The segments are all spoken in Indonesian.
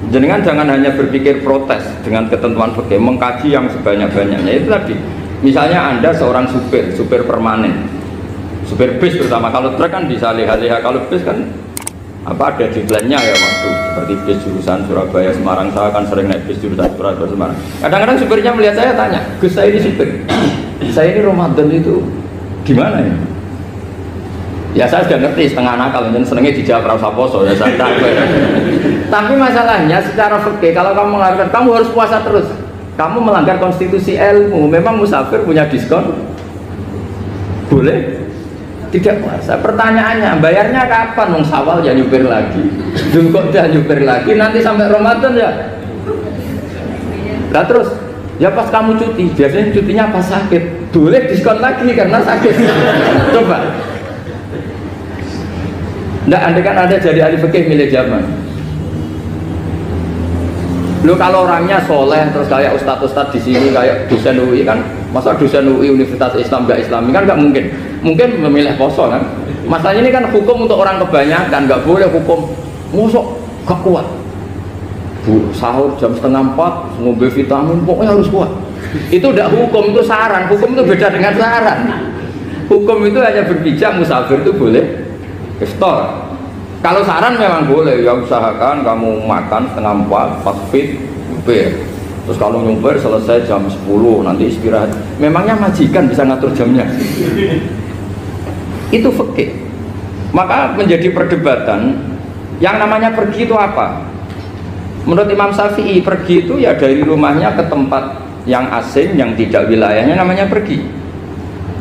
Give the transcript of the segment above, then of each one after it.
Jenengan jangan hanya berpikir protes dengan ketentuan fikih, mengkaji yang sebanyak-banyaknya. Itu tadi, misalnya Anda seorang supir permanen, supir bis terutama. Kalau truk kan bisa lihat-lihat, kalau bis kan ada deadline-nya ya, waktu seperti bis jurusan Surabaya Semarang. Saya kan sering naik bis jurusan Surabaya Semarang. Kadang-kadang supirnya melihat saya tanya, Gus, saya ini supir, saya ini Ramadan itu gimana ya? Ya saya sudah ngerti setengah nakal, dan senengnya dijawab rasa poso ya saya tahu. Tapi masalahnya secara fikih, kalau kamu mengatakan kamu harus puasa terus, kamu melanggar konstitusi ilmu. Memang musafir punya diskon? Boleh tidak puasa. Pertanyaannya, bayarnya kapan? Wong Syawal ya nyupir lagi, Dzulqa'dah nyupir lagi, nanti sampai Ramadan ya. Nah terus, ya pas kamu cuti, biasanya cutinya pas sakit, boleh diskon lagi karena sakit. Coba. Nggak, andai kan ada jadi ahli fikih milih zaman. Lu kalau orangnya soleh terus kayak ustadz di sini kayak dosen UI kan, masa dosen UI Universitas Islam nggak Islami kan nggak mungkin. Mungkin memilih poso kan. Masalahnya ini kan hukum untuk orang kebanyakan, nggak boleh hukum musuh gak kuat. Bu, sahur jam 3:30 ngombe vitamin pokoknya harus kuat. Itu udah hukum, itu saran. Hukum itu beda dengan saran. Hukum itu hanya berpijak musafir itu boleh iftar. Kalau saran memang boleh, ya usahakan kamu makan 3:30 pas fit nyupir. Terus kalau nyupir selesai jam 10 nanti istirahat. Memangnya majikan bisa ngatur jamnya? Itu fikih. Maka menjadi perdebatan yang namanya pergi itu apa? Menurut Imam Syafi'i, pergi itu ya dari rumahnya ke tempat yang asing yang tidak wilayahnya, namanya pergi.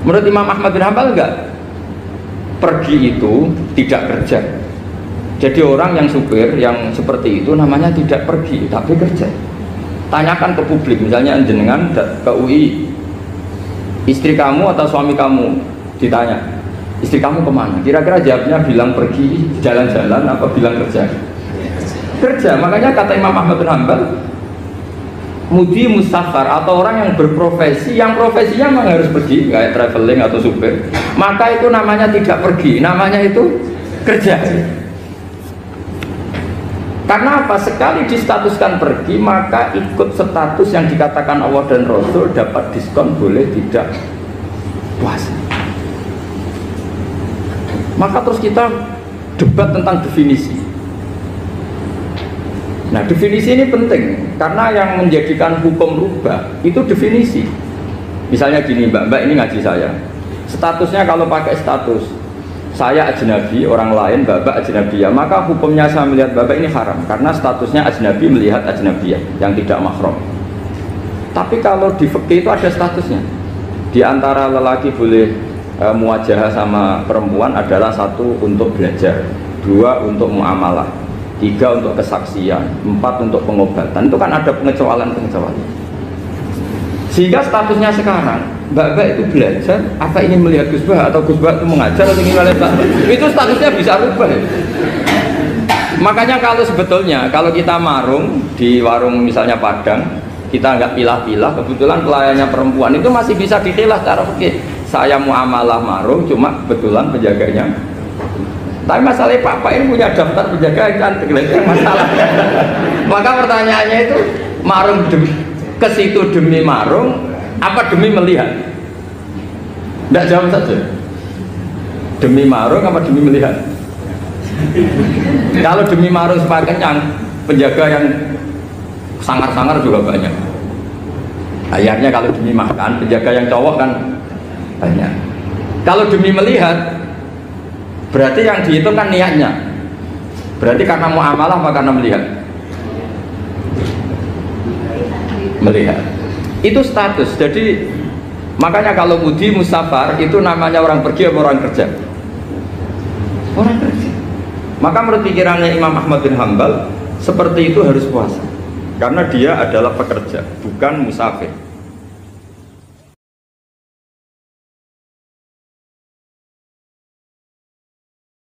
Menurut Imam Ahmad bin Hanbal enggak. Pergi itu tidak kerja. Jadi orang yang supir yang seperti itu namanya tidak pergi tapi kerja. Tanyakan ke publik, misalnya jenengan ke UI, istri kamu atau suami kamu ditanya, istri kamu kemana? Kira-kira jawabnya bilang pergi jalan-jalan apa bilang kerja? Kerja. Makanya kata Imam Ahmad bin Hanbal, mudi musafar atau orang yang berprofesi, yang profesinya memang harus pergi, kayak traveling atau supir, maka itu namanya tidak pergi, namanya itu kerja. Karena apa? Sekali distatuskan pergi, maka ikut status yang dikatakan Allah dan Rasul, dapat diskon, boleh tidak puasa. Maka terus kita debat tentang definisi. Nah, definisi ini penting karena yang menjadikan hukum rubah itu definisi. Misalnya gini, mbak ini ngaji saya, statusnya kalau pakai status saya ajnabi, orang lain bapak ajnabiyah, maka hukumnya saya melihat bapak ini haram karena statusnya ajnabi melihat ajnabiyah yang tidak mahram. Tapi kalau di fikih itu ada statusnya. Di antara lelaki boleh muwajahah sama perempuan adalah 1 untuk belajar, 2 untuk muamalah, 3 untuk kesaksian, 4 untuk pengobatan. Itu kan ada pengecualian. Sehingga statusnya sekarang, Mbak itu belajar, apa ingin melihat Gus Bah atau Gus Bah itu mengajar atau ingin melihat Mbak, itu statusnya bisa rubah ya. Makanya kalau sebetulnya kalau kita marung di warung misalnya Padang, kita nggak pilah-pilah, kebetulan pelayannya perempuan itu masih bisa ditilah cara fikih. Saya muamalah marung, cuma kebetulan penjaganya. Tapi masalahnya Papa ini punya daftar penjaga yang cantik, itu masalah. Maka pertanyaannya itu marung ke situ demi marung apa demi melihat? Tidak jawab saja. Demi marung apa demi melihat? Kalau demi marung supaya kenyang, penjaga yang sangar-sangar juga banyak. Akhirnya kalau demi makan, penjaga yang cowok kan banyak. Kalau demi melihat, berarti yang dihitung kan niatnya. Berarti karena muamalah apa karena melihat? Melihat. Itu status. Jadi makanya kalau mudi musafar itu namanya orang pergi atau orang kerja? Orang kerja. Maka menurut pikirannya Imam Ahmad bin Hanbal seperti itu harus puasa karena dia adalah pekerja bukan musafir.